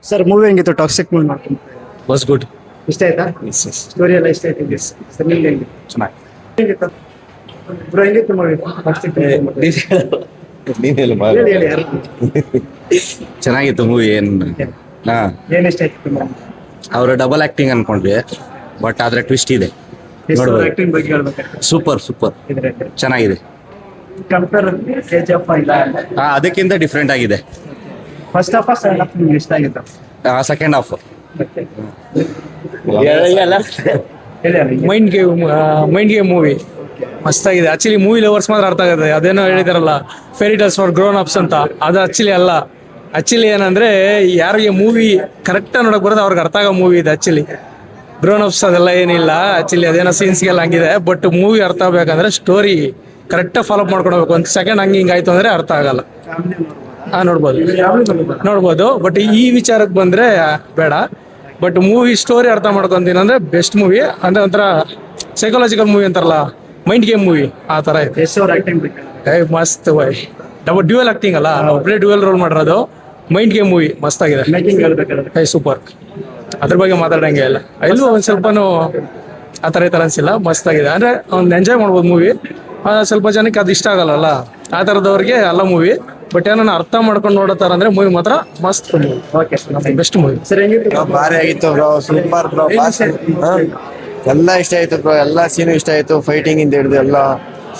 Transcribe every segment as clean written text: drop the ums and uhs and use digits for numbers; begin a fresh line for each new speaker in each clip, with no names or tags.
Sir movie ಹೆಂಗಿತ್ತು? Toxic movie ಮಾಡ್ಕೊಂಡು
was good.
ಇಷ್ಟ ಆಯ್ತಾ? ಸ್ಟೋರಿ ಎಲ್ಲ ಇಷ್ಟ ಆಯ್ತು. ಸರ್ ನಿಮ್ಗೆ ಹೆಂಗಿತ್ತು?
ಚೆನ್ನಾಗಿ.
ಹೆಂಗಿತ್ತು ಬ್ರೋ? ಹೆಂಗಿತ್ತು ಮೂವಿ ಟಾಕ್ಸಿಕ್? ಹೇಳಿ ಹೇಳಿ ಯಾರು?
ಚೆನ್ನಾಗಿತ್ತು ಮೂವಿ.
ಏನ್ ಇಷ್ಟ ಆಯ್ತು?
ಅವ್ರ ಡಬಲ್ ಆಕ್ಟಿಂಗ್ ಅನ್ಕೊಂಡ್ವಿ, ಬಟ್ ಆದ್ರೆ ಟ್ವಿಸ್ಟ್ ಇದೆ. ನೋಡ್ಬೋದು.
ಆಕ್ಟಿಂಗ್ ಬಗ್ಗೆ ಹೇಳ್ಬೇಕಾದ್ರೆ
ಸೂಪರ್ ಚೆನ್ನಾಗಿದೆ.
ಕಂಪೇರ್ KGF ಇಲ್ಲ,
ಅದಕ್ಕಿಂತ ಡಿಫ್ರೆಂಟ್ ಆಗಿದೆ.
ಫಸ್ಟ್ ಹಾಫ್ ಸೆಕೆಂಡ್ ಹಾಫ್ ನಿಮ್ಗೆ ಇಷ್ಟ ಆಗಿತ್ತು?
Second half
mind game movie ಮಸ್ತಾಗಿದೆ. ಆಕ್ಚುಲಿ ಮೂವಿ ಲವರ್ಸ್ ಮಾತ್ರ ಅರ್ಥ ಆಗುತ್ತೆ. ಅದೇನೋ ಹೇಳಿದಾರಲ್ಲ, fairy tales for grown ups ಅಂತ, ಅದು ಆಕ್ಚುಲಿ ಅಲ್ಲ. ಆಕ್ಚುಲಿ ಏನಂದ್ರೆ ಯಾರಿಗೆ ಮೂವಿ ಕರೆಕ್ಟ್ ನೋಡಕ್ ಬರೋದು ಅವ್ರಿಗೆ ಅರ್ಥ ಆಗೋ ಮೂವಿ ಇದೆ. ಆಕ್ಚುಲಿ ಗ್ರೋನ್ ಅಪ್ಸ್ ಅದೆಲ್ಲ ಏನಿಲ್ಲ. ಆಕ್ಚುಲಿ ಅದೇನೋ ಸೀನ್ಸ್ಗೆಲ್ಲ ಹಂಗಿದೆ, ಬಟ್ ಮೂವಿ ಅರ್ಥ ಆಗ್ಬೇಕಂದ್ರೆ ಸ್ಟೋರಿ ಕರೆಕ್ಟಾಗಿ ಫಾಲೋ ಮಾಡ್ಕೊಂಡು ಹೋಗ್ಬೇಕು. ಒಂದು ಸೆಕೆಂಡ್ ಹಿಂಗೆ ಆಯ್ತು ಅಂದ್ರೆ ಅರ್ಥ ಆಗಲ್ಲ. ನೋಡ್ಬೋದು ಬಟ್ ಈ ವಿಚಾರಕ್ಕೆ ಬಂದ್ರೆ ಬೇಡ. ಬಟ್ ಮೂವಿ ಸ್ಟೋರಿ ಅರ್ಥ ಮಾಡ್ಕೊಂತೀನಿ ಅಂದ್ರೆ ಬೆಸ್ಟ್ ಮೂವಿ. ಅಂದ್ರೆ ಒಂಥರ ಸೈಕಾಲಜಿಕಲ್ ಮೂವಿ ಅಂತಾರಲ್ಲ, ಮೈಂಡ್ ಗೇಮ್ ಮೂವಿ ಆ ತರ ಇದೆ. ಮಸ್ತ್ ಬೈ. ಡ್ಯೂಯಲ್ ಆಕ್ಟಿಂಗ್ ಅಲ್ಲ, ಒಬ್ಬರೇ ಡ್ಯೂಯಲ್ ರೋಲ್ ಮಾಡಿರೋದು. ಮೈಂಡ್ ಗೇಮ್ ಮೂವಿ ಮಸ್ತ್ ಆಗಿದೆ. ಸೂಪರ್. ಅದ್ರ ಬಗ್ಗೆ ಮಾತಾಡಂಗೆ ಇಲ್ಲ. ಎಲ್ಲೂ ಒಂದ್ ಸ್ವಲ್ಪನೂ ಆ ತರ ಈ ತರ ಅನ್ಸಿಲ್ಲ. ಮಸ್ತ್ ಆಗಿದೆ. ಅಂದ್ರೆ ಒಂದು ಎಂಜಾಯ್ ಮಾಡ್ಬೋದು ಮೂವಿ. ಸ್ವಲ್ಪ ಜನಕ್ಕೆ ಅದು ಇಷ್ಟ ಆಗಲ್ಲ, ಆ ತರದವ್ರಿಗೆ ಅಲ್ಲ ಮೂವಿ. ಬಟ್ ಏನೋ ಅರ್ಥ ಮಾಡ್ಕೊಂಡು ನೋಡತಾರ ಅಂದ್ರೆ ಮೂವಿ ಮಾತ್ರ ಮಸ್ತ್ ಮೂವಿ, ಬೆಸ್ಟ್ ಮೂವಿ.
ಭಾರಿ ಆಗಿತ್ತು ಬ್ರೋ, ಸೂಪರ್ ಬ್ರೋ. ಎಲ್ಲ ಇಷ್ಟ ಆಯ್ತು ಬ್ರೋ, ಎಲ್ಲ ಸೀನು ಇಷ್ಟ ಆಯ್ತು. ಫೈಟಿಂಗ್ ಇಂದ ಹಿಡಿದು ಎಲ್ಲ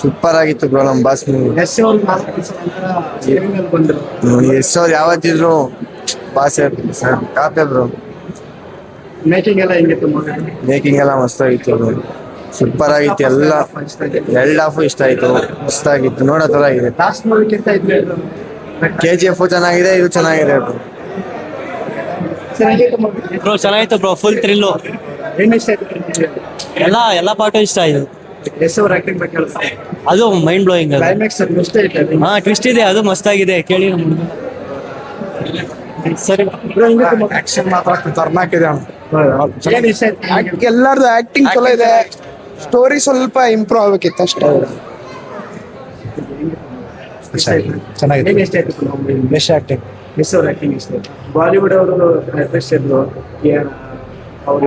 ಸೂಪರ್ ಆಗಿತ್ತು ಬ್ರೋ. ನಮ್ ಬಾಸ್ ಮೂವಿ ಎಸ್ ಅವ್ರು ಯಾವತ್ತಿದ್ರು ಬಾಸ್ ಕಾಪೆ ಬ್ರೋ.
ಮೇಕಿಂಗ್ ಎಲ್ಲ ಹೆಂಗಿತ್ತು?
ಮೇಕಿಂಗ್ ಎಲ್ಲ ಮಸ್ತ್ ಆಗಿತ್ತು ಬ್ರೋ, ಸೂಪರ್ ಆಗಿತ್ತು. ಎಲ್ಲ ಎರಡು ಹಾಫು ಇಷ್ಟ ಆಯ್ತು, ಮಸ್ತ್ ಆಗಿತ್ತು, ನೋಡೋ ತರ ಆಗಿದೆ.
ಲಾಸ್ಟ್ ಮೂವಿಗಿಂತ
KGF ಚೆನ್ನಾಗಿದೆ, ಇದು ಚೆನ್ನಾಗಿದೆ ಬ್ರೋ.
ಬ್ರೋ ಚೆನ್ನಾಗಿತ್ತು ಬ್ರೋ, ಫುಲ್ ಥ್ರಿಲ್ಲು.
ಏನ್ ಇಷ್ಟ ಆಯ್ತು?
ಎಲ್ಲ ಪಾರ್ಟು ಇಷ್ಟ ಆಯ್ತು.
ಅವ್ರ ಆಕ್ಟಿಂಗ್ ಬಗ್ಗೆ ಹೇಳ್ತಾರೆ.
ಅದು ಮೈಂಡ್ ಬ್ಲೋಯಿಂಗ್.
ಕ್ಲೈಮ್ಯಾಕ್ಸ್ ಇಷ್ಟ ಆಯ್ತು.
ಹಾ, ಟ್ವಿಸ್ಟ್ ಇದೆ, ಅದು ಮಸ್ತಾಗಿದೆ. ಕೇಳಿ ನಮ್ಮ ಹುಡುಗ. ಸರಿ
ಆಕ್ಷನ್ ಮಾತ್ರ ಖತರ್ನಾಕ್ ಇದೆ.
ಏನ್ ಇಷ್ಟ ಆಯ್ತು?
ಎಲ್ಲಾರ್ದು ಆಕ್ಟಿಂಗ್ ಚಲೋ ಇದೆ. ಸ್ಟೋರಿ ಸ್ವಲ್ಪ ಇಂಪ್ರೂವ್ ಆಗ್ಬೇಕಿತ್ತು ಅಷ್ಟೇ.
ಚೆನ್ನಾಗಿದೆ. ಏನ್ ಇಷ್ಟ ಆಯ್ತು?
Best acting.
ಅವ್ರ ಆಕ್ಟಿಂಗ್ ಇಷ್ಟ ಆಯ್ತು. ಬಾಲಿವುಡ್ ಅವರು ಬೆಸ್ಟ್ ಇದ್ರು. ಅವರು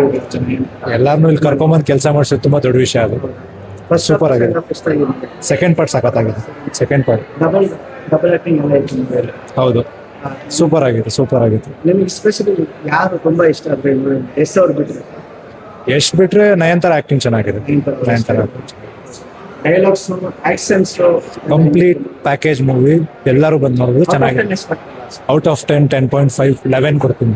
ಎಲ್ಲಾರನ್ನೂ ಇಲ್ಲಿ ಕರ್ಕೊಂಬಂದು ಕೆಲಸ ಮಾಡಿಸೋದು ತುಂಬಾ ದೊಡ್ಡ ವಿಷಯ. ಅದು ಸೂಪರ್ ಆಗಿದೆ. ಸೆಕೆಂಡ್ ಪಾರ್ಟ್ ಸಖತ್ತಾಗಿದೆ. ಸೆಕೆಂಡ್ ಪಾರ್ಟ್
ಡಬಲ್ ಆಕ್ಟಿಂಗ್ ಎಲ್ಲ ಇತ್ತು.
ಹೌದು, ಸೂಪರ್ ಆಗಿದೆ.
ನಿಮಗೆ ಸ್ಪೆಷಲಿ ಯಾರು ತುಂಬಾ ಇಷ್ಟ ಆದ್ರೆ? ಅವ್ರು ಬಿಟ್ರೆ
ಎಷ್ಟು ಬಿಟ್ರೆ ನಯನತಾರ ಆಕ್ಟಿಂಗ್ ಚೆನ್ನಾಗಿದೆ. Nayanthara
dialogues, actions,
complete package movie. ಎಲ್ಲರೂ ಬಂದು ನೋಡಿದ್ರು ಚೆನ್ನಾಗಿದೆ. ಔಟ್ ಆಫ್ 10, 10.5, 11 ಕೊಡ್ತೀನಿ.